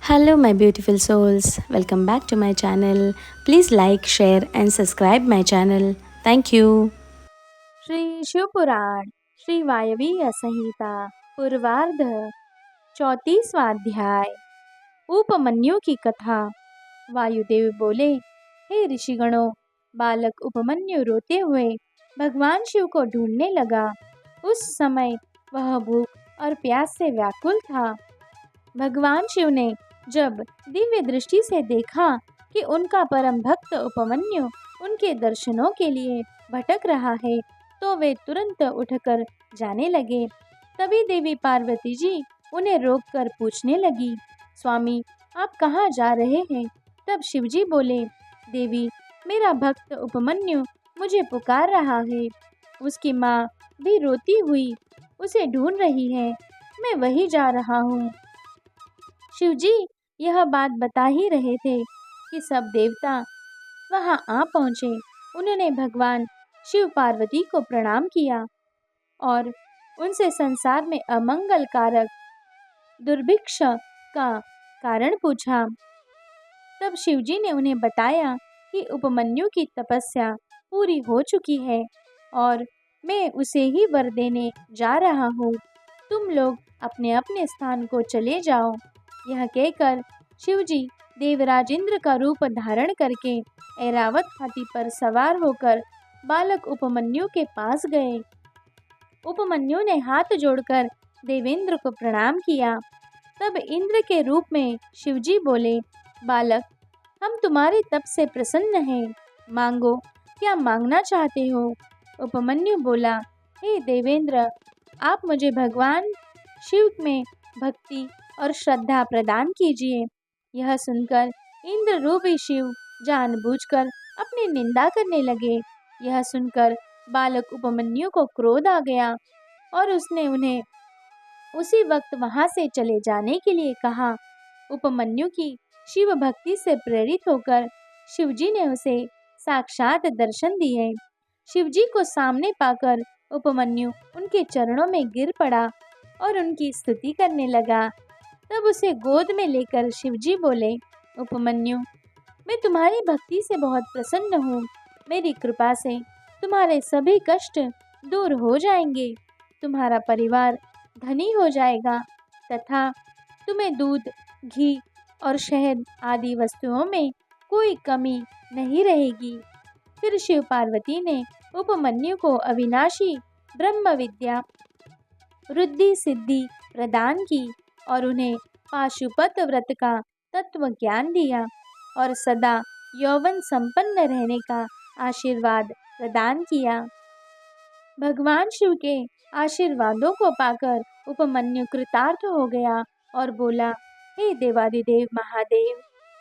Hello, my beautiful souls. Welcome back to my channel. Please like, share, and subscribe my channel. Thank you. Shri Shivpuran Shri वायवीय संहिता पूर्वार्ध 34वां अध्याय उपमन्यु की कथा। वायुदेव बोले, हे ऋषिगणों, बालक उपमन्यु रोते हुए भगवान शिव को ढूंढने लगा। उस समय वह भूख और प्यास से व्याकुल था। भगवान शिव ने जब दिव्य दृष्टि से देखा कि उनका परम भक्त उपमन्यु उनके दर्शनों के लिए भटक रहा है, तो वे तुरंत उठकर जाने लगे। तभी देवी पार्वती जी उन्हें रोककर पूछने लगी, स्वामी, आप कहाँ जा रहे हैं? तब शिवजी बोले, देवी, मेरा भक्त उपमन्यु मुझे पुकार रहा है। उसकी माँ भी रोती हुई उसे ढूंढ रही है। मैं वही जा रहा हूँ। शिवजी यह बात बता ही रहे थे कि सब देवता वहां आ पहुंचे। उन्होंने भगवान शिव पार्वती को प्रणाम किया और उनसे संसार में अमंगल कारक दुर्भिक्ष का कारण पूछा। तब शिवजी ने उन्हें बताया कि उपमन्यु की तपस्या पूरी हो चुकी है और मैं उसे ही वर देने जा रहा हूँ। तुम लोग अपने अपने स्थान को चले जाओ। यह कहकर शिवजी देवराज इंद्र का रूप धारण करके ऐरावत हाथी पर सवार होकर बालक उपमन्यु के पास गए। उपमन्यु ने हाथ जोड़कर देवेंद्र को प्रणाम किया। तब इंद्र के रूप में शिवजी बोले, बालक, हम तुम्हारे तप से प्रसन्न हैं। मांगो, क्या मांगना चाहते हो? उपमन्यु बोला, हे देवेंद्र, आप मुझे भगवान शिव में भक्ति और श्रद्धा प्रदान कीजिए। यह सुनकर इंद्र रूपी शिव जानबूझकर अपनी निंदा करने लगे। यह सुनकर बालक उपमन्यु को क्रोध आ गया और उसने उन्हें उसी वक्त वहां से चले जाने के लिए कहा। उपमन्यु की शिव भक्ति से प्रेरित होकर शिवजी ने उसे साक्षात दर्शन दिए। शिवजी को सामने पाकर उपमन्यु उनके चरणों में गिर पड़ा और उनकी स्तुति करने लगा। तब उसे गोद में लेकर शिवजी बोले, उपमन्यु, मैं तुम्हारी भक्ति से बहुत प्रसन्न हूँ। मेरी कृपा से तुम्हारे सभी कष्ट दूर हो जाएंगे। तुम्हारा परिवार धनी हो जाएगा तथा तुम्हें दूध, घी और शहद आदि वस्तुओं में कोई कमी नहीं रहेगी। फिर शिव पार्वती ने उपमन्यु को अविनाशी ब्रह्म विद्या रुद्धि सिद्धि प्रदान की और उन्हें पाशुपत व्रत का तत्व ज्ञान दिया और सदा यौवन संपन्न रहने का आशीर्वाद प्रदान किया। भगवान शिव के आशीर्वादों को पाकर उपमन्यु कृतार्थ हो गया और बोला, हे देवादिदेव महादेव,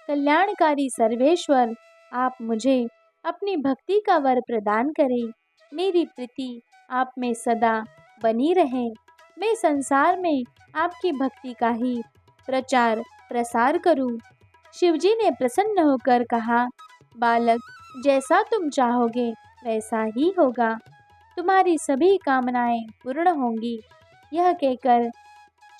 कल्याणकारी सर्वेश्वर, आप मुझे अपनी भक्ति का वर प्रदान करें। मेरी प्रीति आप में सदा बनी रहे। मैं संसार में आपकी भक्ति का ही प्रचार प्रसार करूं। शिवजी ने प्रसन्न होकर कहा, बालक, जैसा तुम चाहोगे वैसा ही होगा। तुम्हारी सभी कामनाएं पूर्ण होंगी। यह कहकर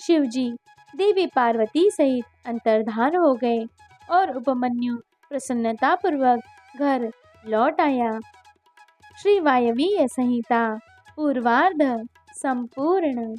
शिवजी देवी पार्वती सहित अंतर्धान हो गए और उपमन्यु प्रसन्नतापूर्वक घर लौट आया। श्री वायवीय संहिता पूर्वार्ध संपूर्ण।